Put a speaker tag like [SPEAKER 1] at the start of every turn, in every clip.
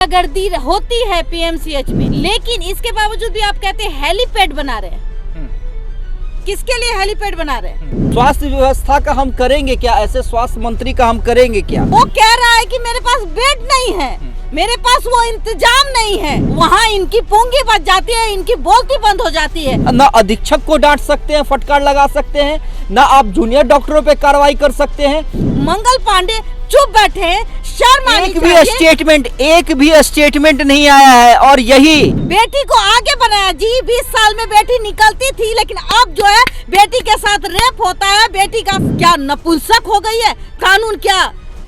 [SPEAKER 1] गर्दी होती है पीएमसीएच में, लेकिन इसके बावजूद भी आप कहते हैं हेलीपैड बना रहे हैं। किसके लिए हेलीपैड बना रहे हैं?
[SPEAKER 2] स्वास्थ्य व्यवस्था का हम करेंगे क्या? ऐसे स्वास्थ्य मंत्री का हम करेंगे क्या?
[SPEAKER 1] वो कह रहा है कि मेरे पास बेड नहीं है, मेरे पास वो इंतजाम नहीं है। वहाँ इनकी पूंगी बच जाती है, इनकी बोलती बंद हो जाती है।
[SPEAKER 2] न अधीक्षक को डांट सकते हैं, फटकार लगा सकते हैं, न आप जूनियर डॉक्टरों पे कार्रवाई कर सकते हैं।
[SPEAKER 1] मंगल पांडे चुप बैठे हैं, शर्म आनी चाहिए।
[SPEAKER 2] एक भी स्टेटमेंट नहीं आया है। और यही
[SPEAKER 1] बेटी को आगे बनाया जी। 20 साल में बेटी निकलती थी, लेकिन अब जो है बेटी के साथ रेप होता है। बेटी का क्या नपुंसक हो गई है? कानून क्या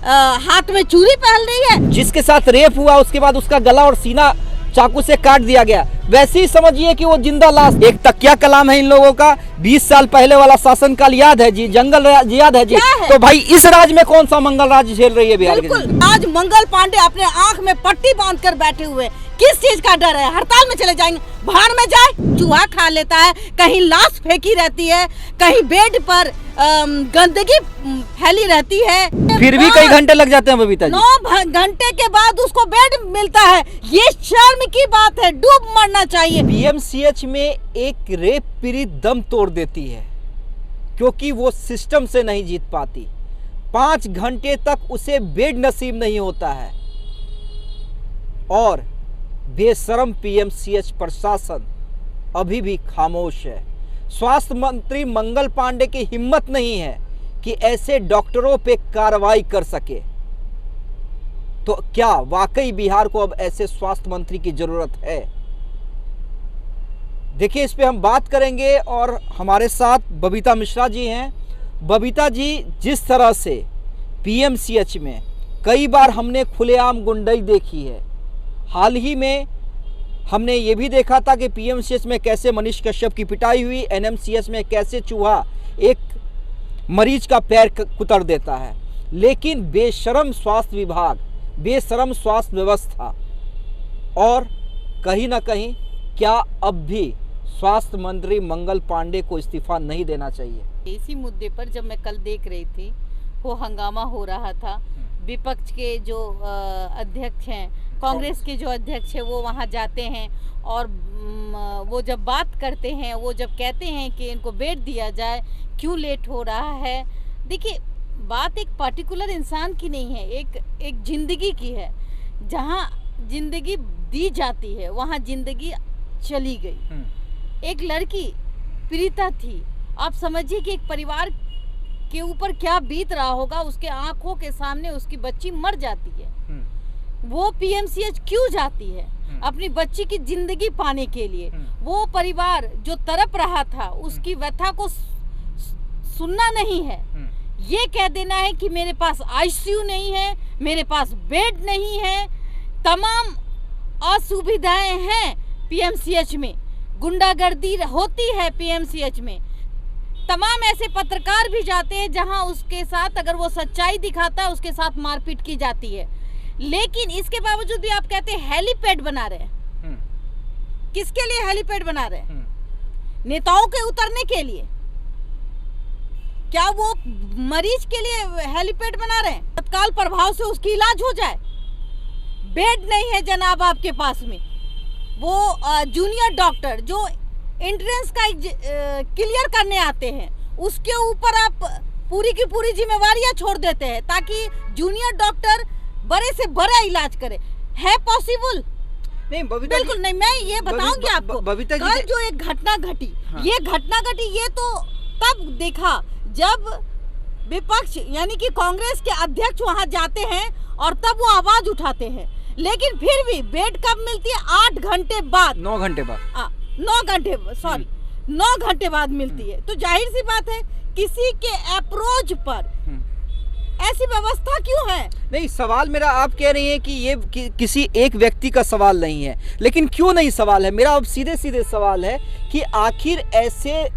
[SPEAKER 1] हाथ में चूड़ी पहन रही है?
[SPEAKER 2] जिसके साथ रेप हुआ उसके बाद उसका गला और सीना चाकू से काट दिया गया, वैसे ही समझिए कि वो जिंदा लाश। एक तकिया कलाम है इन लोगों का। 20 साल पहले वाला शासनकाल याद है जी, जंगल राज याद है जी। तो भाई इस राज में कौन सा मंगल राज झेल रही है बिहार की?
[SPEAKER 1] बिल्कुल। आज मंगल पांडे अपने आंख में पट्टी बांधकर बैठे हुए, किस चीज का डर है? हड़ताल में चले जाएंगे, बाहर में जाए। चूहा खा लेता है, कहीं लाश फेंकी रहती है, कहीं बेड पर गंदगी फैली रहती है,
[SPEAKER 2] फिर भी कई घंटे लग जाते हैं बबीता जी।
[SPEAKER 1] 9 घंटे के बाद उसको बेड मिलता है। ये शर्म की बात है, डूब मरना चाहिए।
[SPEAKER 2] पीएमसीएच में एक रेप पीड़ित दम तोड़ देती है क्योंकि वो सिस्टम से नहीं जीत पाती। 5 घंटे तक उसे बेड नसीब नहीं होता है और बेशरम पीएमसीएच प्रशासन अभी भी खामोश है। स्वास्थ्य मंत्री मंगल पांडे की हिम्मत नहीं है कि ऐसे डॉक्टरों पे कार्रवाई कर सके। तो क्या वाकई बिहार को अब ऐसे स्वास्थ्य मंत्री की जरूरत है? देखिए, इस पे हम बात करेंगे और हमारे साथ बबीता मिश्रा जी हैं। बबीता जी, जिस तरह से पीएमसीएच में कई बार हमने खुलेआम गुंडाई देखी है, हाल ही में हमने ये भी देखा था कि पीएमसीएच में कैसे मनीष कश्यप की पिटाई हुई, एनएमसीएच में कैसे चूहा एक मरीज का पैर कुतर देता है। लेकिन बेशरम स्वास्थ्य विभाग, बेशरम स्वास्थ्य व्यवस्था, और कहीं ना कहीं क्या अब भी स्वास्थ्य मंत्री मंगल पांडे को इस्तीफा नहीं देना चाहिए?
[SPEAKER 1] इसी मुद्दे पर जब मैं कल देख रही थी, वो हंगामा हो रहा था। विपक्ष के जो अध्यक्ष हैं, कांग्रेस के जो अध्यक्ष है, वो वहाँ जाते हैं और वो जब बात करते हैं, वो जब कहते हैं कि इनको बेड दिया जाए, क्यों लेट हो रहा है। देखिए, बात एक पर्टिकुलर इंसान की नहीं है, एक जिंदगी की है। जहाँ जिंदगी दी जाती है वहाँ जिंदगी चली गई। एक लड़की प्रीता थी। आप समझिए कि एक परिवार के ऊपर क्या बीत रहा होगा। उसके आंखों के सामने उसकी बच्ची मर जाती है। वो पीएमसीएच क्यों जाती है? अपनी बच्ची की जिंदगी पाने के लिए। वो परिवार जो तड़प रहा था, उसकी व्यथा को सुनना नहीं है। ये कह देना है कि मेरे पास आईसीयू नहीं है, मेरे पास बेड नहीं है, तमाम असुविधाएं हैं पीएमसीएच में, गुंडागर्दी होती है पीएमसीएच में। तमाम ऐसे पत्रकार भी जाते हैं जहां उसके साथ, अगर वो सच्चाई दिखाता है, उसके साथ मारपीट की जाती है। लेकिन इसके बावजूद भी आप कहते हैं हेलीपैड बना रहे हैं। किसके लिए हेलीपैड बना रहे हैं? नेताओं के उतरने के लिए? क्या वो मरीज के लिए हेलीपैड बना रहे हैं? तत्काल प्रभाव से उसकी इलाज हो जाए। बेड नहीं है जनाब आपके पास में। वो जूनियर डॉक्टर जो एंट्रेंस का क्लियर करने आते हैं, उसके ऊपर आप पूरी की पूरी जिम्मेवारियां छोड़ देते हैं ताकि जूनियर डॉक्टर बड़े से बड़ा इलाज करे। है पॉसिबल?
[SPEAKER 2] नहीं बबीता,
[SPEAKER 1] बिल्कुल नहीं। मैं ये बताऊंगी आपको, कल जो एक घटना घटी, ये घटना घटी, ये तो तब देखा जब विपक्ष यानी कि कांग्रेस के अध्यक्ष वहां जाते हैं और तब वो आवाज उठाते हैं। लेकिन फिर भी बेड कब मिलती है? 8 घंटे बाद,
[SPEAKER 2] 9 घंटे बाद,
[SPEAKER 1] 9 घंटे बाद मिलती है। तो जाहिर सी बात है, किसी के अप्रोच पर ऐसी व्यवस्था क्यों है?
[SPEAKER 2] नहीं, सवाल मेरा, आप कह रही हैं कि ये किसी एक व्यक्ति का सवाल नहीं है, लेकिन क्यों नहीं सवाल है? मेरा अब सीधे सीधे सवाल है कि आखिर ऐसे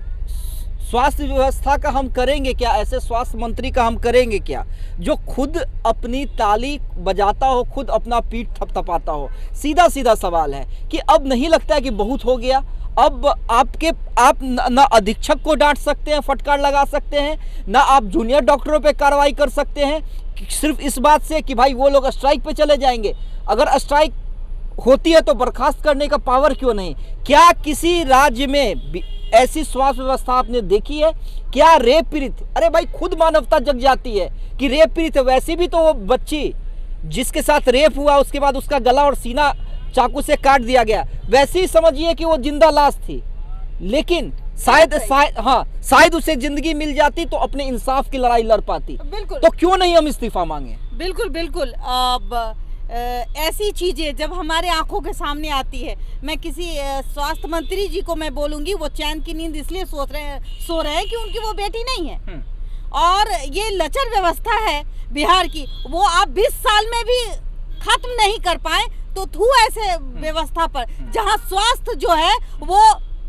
[SPEAKER 2] स्वास्थ्य व्यवस्था का हम करेंगे क्या? ऐसे स्वास्थ्य मंत्री का हम करेंगे क्या जो खुद अपनी ताली बजाता हो, खुद अपना पीठ थपथपाता हो? सीधा सीधा सवाल है कि अब नहीं लगता है कि बहुत हो गया? अब आप न अधीक्षक को डांट सकते हैं, फटकार लगा सकते हैं, ना आप जूनियर डॉक्टरों पे कार्रवाई कर सकते हैं सिर्फ इस बात से कि भाई वो लोग स्ट्राइक पे चले जाएंगे। अगर स्ट्राइक होती है तो बर्खास्त करने का पावर क्यों नहीं? क्या किसी राज्य में ऐसी स्वास्थ्य व्यवस्था आपने देखी है? क्या रेप पीड़ित, अरे भाई खुद मानवता जग जाती है कि रेप पीड़ित है। वैसे भी तो वो बच्ची जिसके साथ रेप हुआ उसके बाद उसका गला और सीना चाकू से काट दिया गया, वैसे ही समझिए कि वो जिंदा लाश थी। लेकिन शायद उसे जिंदगी मिल जाती तो अपने इंसाफ की लड़ाई लड़ पाती।
[SPEAKER 1] बिल्कुल।
[SPEAKER 2] तो क्यों नहीं हम इस्तीफा मांगे?
[SPEAKER 1] बिल्कुल बिल्कुल। अब ऐसी चीजें जब हमारे आंखों के सामने आती है, मैं किसी स्वास्थ्य मंत्री जी को मैं बोलूंगी, वो चैन की नींद इसलिए सो रहे हैं कि उनकी वो बेटी नहीं है। और ये लचर व्यवस्था है बिहार की, वो आप 20 साल में भी खत्म नहीं कर पाए तो थू ऐसे व्यवस्था पर जहां स्वास्थ्य जो है वो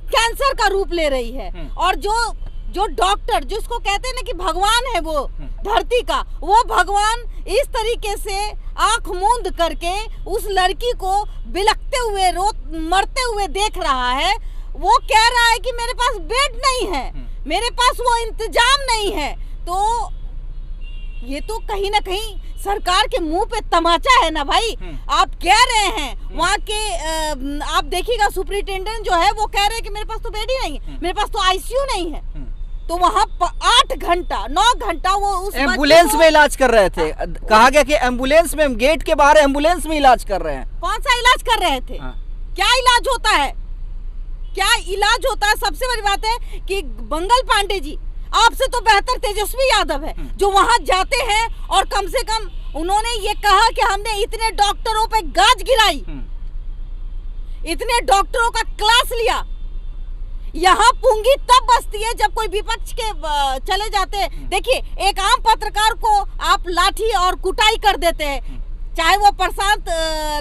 [SPEAKER 1] कैंसर का रूप ले रही है। और जो डॉक्टर जिसको कहते हैं ना कि भगवान है वो धरती का, वो भगवान इस तरीके से आंख मूंद करके उस लड़की को बिलखते हुए मरते हुए देख रहा है। वो कह रहा है कि मेरे पास बेड नहीं है, मेरे पास वो इंतजाम नहीं है। तो ये तो कहीं ना कहीं सरकार के मुंह पे तमाचा है ना भाई। आप कह रहे हैं वहाँ के आप देखिएगा सुपरिटेंडेंट जो है वो कह रहे हैं कि मेरे पास तो बेड ही नहीं है, मेरे पास तो आईसीयू नहीं है। तो वहाँ 8 घंटा 9 घंटा वो उस
[SPEAKER 2] एम्बुलेंस में इलाज कर रहे थे। कहा गया कि एम्बुलेंस में, गेट के बाहर एम्बुलेंस में इलाज कर रहे हैं।
[SPEAKER 1] कौन सा इलाज कर रहे थे? क्या इलाज होता है? क्या इलाज होता है? सबसे बड़ी बात है कि मंगल पांडे जी आपसे तो बेहतर तेजस्वी यादव है जो वहां जाते हैं और कम से कम उन्होंने ये कहा कि हमने इतने डॉक्टरों पे गाज गिराई, इतने डॉक्टरों का क्लास लिया। यहाँ पूंगी तब बसती है जब कोई विपक्ष के चले जाते हैं। देखिए, एक आम पत्रकार को आप लाठी और कुटाई कर देते हैं, चाहे वो प्रशांत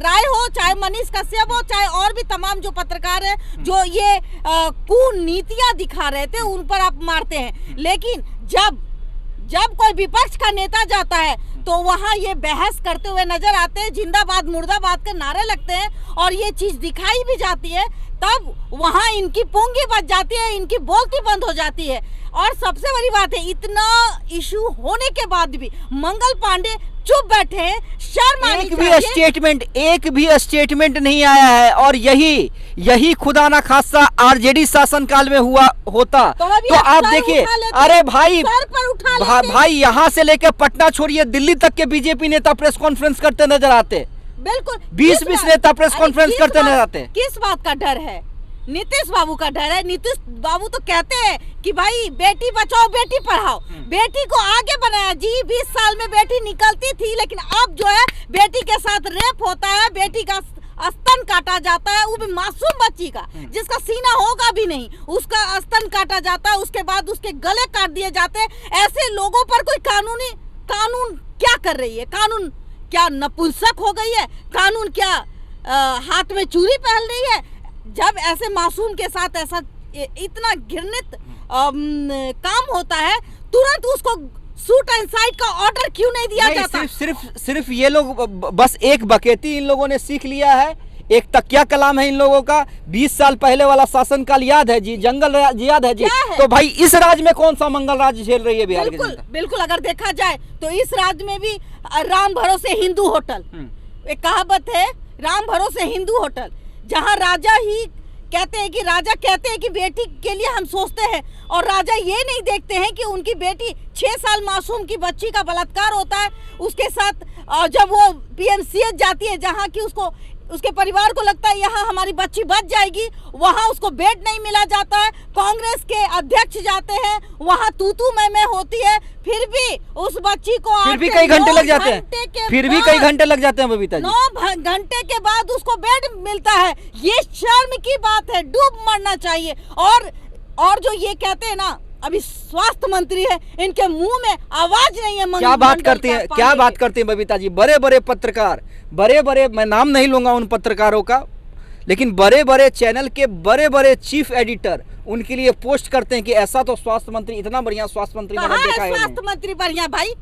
[SPEAKER 1] राय हो, चाहे मनीष कश्यप हो, चाहे और भी तमाम जो पत्रकार हैं जो ये कुनीतियां दिखा रहे थे उन पर आप मारते हैं। लेकिन जब कोई विपक्ष का नेता जाता है तो वहाँ ये बहस करते हुए नजर आते हैं, जिंदाबाद मुर्दाबाद के नारे लगते हैं और ये चीज दिखाई भी जाती है, तब वहाँ इनकी पूंगी बच जाती है, इनकी बोलती बंद हो जाती है। और सबसे बड़ी बात है, इतना इशू होने के बाद भी मंगल पांडे चुप बैठे हैं। शर्म आनी चाहिए।
[SPEAKER 2] एक भी स्टेटमेंट नहीं आया है। और यही खुदा ना खास्ता आरजेडी शासनकाल में हुआ होता तो आप देखिए, अरे भाई यहाँ से लेकर पटना छोड़िए दिल्ली तक के बीजेपी नेता प्रेस कॉन्फ्रेंस करते नजर आते।
[SPEAKER 1] बिल्कुल
[SPEAKER 2] 20 नेता प्रेस कॉन्फ्रेंस करते नजर आते।
[SPEAKER 1] किस बात का डर है? नीतीश बाबू का डर है। नीतीश बाबू तो कहते हैं कि भाई बेटी बचाओ बेटी पढ़ाओ, बेटी को आगे बनाया जी। 20 साल में बेटी निकलती थी, लेकिन अब जो है बेटी के साथ रेप होता है, बेटी का स्तन काटा जाता है, वो भी मासूम बच्ची का जिसका सीना होगा भी नहीं, उसका स्तन काटा जाता है, उसके बाद उसके गले काट दिए जाते हैं। ऐसे लोगों पर कोई कानून क्या कर रही है? कानून क्या नपुंसक हो गई है? कानून क्या हाथ में चूड़ी पहन रही है? जब ऐसे मासूम के साथ ऐसा इतना घृणित काम होता है, तुरंत उसको शूट एंड साइड का ऑर्डर क्यों नहीं दिया जाता?
[SPEAKER 2] सिर्फ ये लोग बस एक बकेती इन लोगों ने सीख लिया है, एक तकिया कलाम है इन लोगों का। 20 साल पहले वाला शासनकाल याद है जी, जंगल राज याद है जी। तो भाई इस राज्य में कौन सा मंगल राज झेल रही है बिहार की जनता?
[SPEAKER 1] बिल्कुल अगर देखा जाए तो इस राज्य में भी राम भरोसे हिंदू होटल, एक कहावत है राम भरोसे हिंदू होटल, जहाँ राजा ही कहते हैं कि बेटी के लिए हम सोचते हैं, और राजा ये नहीं देखते हैं कि उनकी बेटी 6 साल मासूम की बच्ची का बलात्कार होता है उसके साथ। जब वो पीएमसीएच जाती है जहाँ की उसके परिवार को लगता है यहाँ हमारी बच्ची बच जाएगी, वहाँ उसको बेड नहीं मिला जाता है। कांग्रेस के अध्यक्ष जाते हैं, वहाँ तू मैं होती है, फिर भी उस बच्ची को
[SPEAKER 2] फिर भी कई घंटे लग जाते हैं बबीता जी।
[SPEAKER 1] 9 घंटे के बाद उसको बेड मिलता है। ये शर्म की बात है, डूब मरना चाहिए। और जो ये कहते हैं ना अभी स्वास्थ्य मंत्री है, इनके मुंह में आवाज नहीं है।
[SPEAKER 2] क्या बात करते हैं बबीता जी? बड़े पत्रकार, मैं नाम नहीं लूंगा उन पत्रकारों का, लेकिन बड़े चैनल के बड़े चीफ एडिटर उनके लिए पोस्ट करते हैं कि ऐसा तो स्वास्थ्य मंत्री, इतना बढ़िया स्वास्थ्य मंत्री मैंने देखा है।
[SPEAKER 1] स्वास्थ्य मंत्री बढ़िया भाई,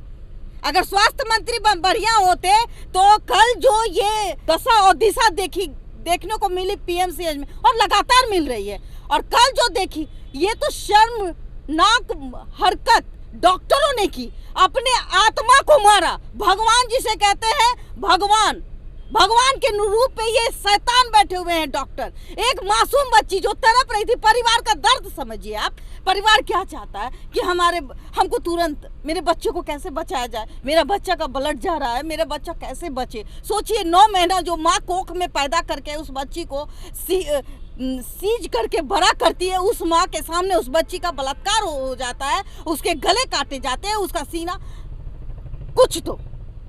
[SPEAKER 1] अगर स्वास्थ्य मंत्री बढ़िया होते तो कल जो ये दशा और दिशा देखने को मिली पीएमसीएच में, और लगातार मिल रही है, और कल जो देखी, ये तो शर्मनाक हरकत डॉक्टरों ने की, अपने आत्मा को मारा। भगवान जिसे कहते हैं, भगवान भगवान के रूप पे ये शैतान बैठे हुए हैं डॉक्टर। एक मासूम बच्ची जो तड़प रही थी, परिवार का दर्द समझिए आप। परिवार क्या चाहता है कि हमको तुरंत मेरे बच्चे को कैसे बचाया जाए, मेरा बच्चा का ब्लड जा रहा है, मेरा बच्चा कैसे बचे। सोचिए 9 महीना जो माँ कोख में पैदा करके उस बच्ची को सीज करके बड़ा करती है, उस माँ के सामने उस बच्ची का बलात्कार हो जाता है, उसके गले काटे जाते हैं, उसका सीना। कुछ तो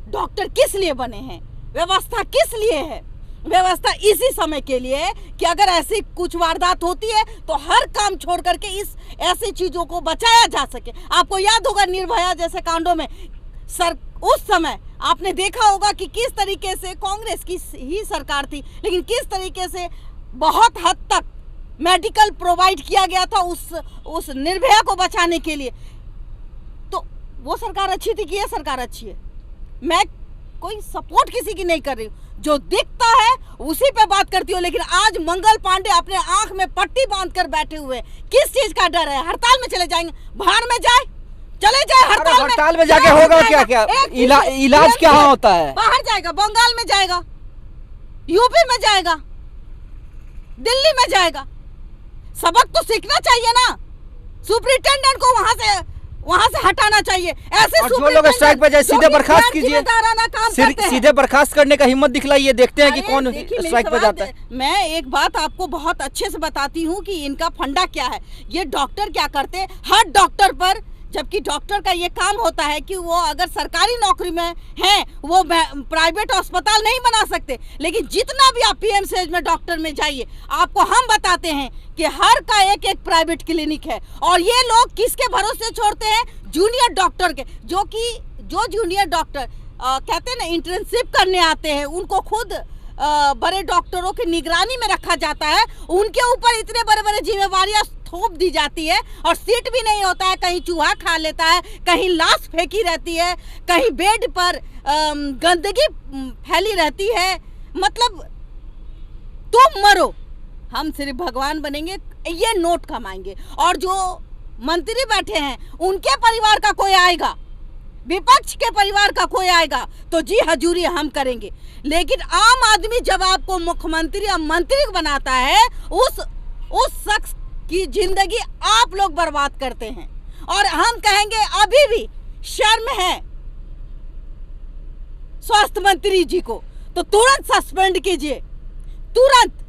[SPEAKER 1] डॉक्टर किस लिए बने हैं, व्यवस्था किस लिए है? व्यवस्था इसी समय के लिए है कि अगर ऐसी कुछ वारदात होती है तो हर काम छोड़ करके इस ऐसी चीजों को बचाया जा सके। आपको याद होगा निर्भया जैसे कांडों में उस समय आपने देखा होगा कि किस तरीके से कांग्रेस की ही सरकार थी, लेकिन किस तरीके से बहुत हद तक मेडिकल प्रोवाइड किया गया था उस निर्भया को बचाने के लिए। तो वो सरकार अच्छी थी कि ये सरकार अच्छी है? मैं कोई सपोर्ट किसी की नहीं कर रही हूँ, जो दिखता है उसी पे बात करती हूँ। लेकिन आज मंगल पांडे अपने आंख में पट्टी बांधकर बैठे हुए, किस चीज का डर है? हड़ताल में चले जाएंगे, बाहर में जाए, चले जाए
[SPEAKER 2] हड़ताल में जाके होगा क्या? क्या इलाज क्या होता है?
[SPEAKER 1] बाहर जाएगा, बंगाल में जाएगा, यूपी में जाएगा, दिल्ली में जाएगा। सबक तो सीखना चाहिए ना। सुपरिटेंडेंट को वहां से हटाना चाहिए। ऐसे
[SPEAKER 2] और जो लोग स्ट्राइक पे जाए सीधे बर्खास्त कीजिए, सीधे बर्खास्त करने का हिम्मत दिखलाइए, देखते हैं कि कौन स्ट्राइक पे जाता है।
[SPEAKER 1] मैं एक बात आपको बहुत अच्छे से बताती हूँ कि इनका फंडा क्या है। ये डॉक्टर क्या करते हैं, हर डॉक्टर पर, जबकि डॉक्टर का ये काम होता है कि वो अगर सरकारी नौकरी में हैं वो प्राइवेट अस्पताल नहीं बना सकते, लेकिन जितना भी आप पीएमसीएच में डॉक्टर में जाइए, आपको हम बताते हैं कि हर का एक प्राइवेट क्लिनिक है। और ये लोग किसके भरोसे छोड़ते हैं? जूनियर डॉक्टर के, जो जूनियर डॉक्टर कहते हैं ना इंटर्नशिप करने आते हैं, उनको खुद बड़े डॉक्टरों की निगरानी में रखा जाता है। उनके ऊपर इतने बड़े बड़े जिम्मेवारियां थोप दी जाती है और सीट भी नहीं होता है। कहीं चूहा खा लेता है, कहीं लाश फेंकी रहती है, कहीं बेड पर गंदगी फैली रहती है। मतलब तुम मरो, हम सिर्फ भगवान बनेंगे, ये नोट कमाएंगे। और जो मंत्री बैठे हैं उनके परिवार का कोई आएगा, विपक्ष के परिवार का कोई आएगा तो जी हजूरी हम करेंगे। लेकिन आम आदमी जब आपको मुख्यमंत्री या मंत्री बनाता है, उस शख्स की जिंदगी आप लोग बर्बाद करते हैं। और हम कहेंगे अभी भी शर्म है स्वास्थ्य मंत्री जी को, तो तुरंत सस्पेंड कीजिए, तुरंत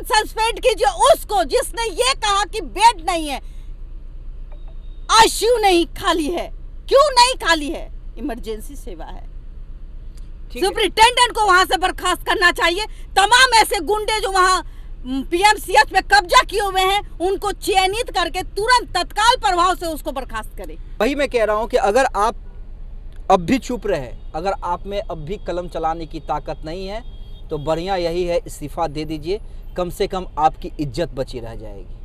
[SPEAKER 1] सस्पेंड कीजिए उसको जिसने ये कहा कि बेड नहीं है, आईसीयू नहीं खाली है। क्यों नहीं खाली है? इमरजेंसी सेवा है। सुपरिटेंडेंट को वहां से बर्खास्त करना चाहिए। तमाम ऐसे गुंडे जो वहां पीएमसीएच में कब्जा किए हुए हैं उनको चयनित करके तुरंत तत्काल प्रभाव से उसको बर्खास्त करें।
[SPEAKER 2] वही मैं कह रहा हूं कि अगर आप अब भी चुप रहे, अगर आप में अब भी कलम चलाने की ताकत नहीं है, तो बढ़िया यही है इस्तीफा दे दीजिए, कम से कम आपकी इज्जत बची रह जाएगी।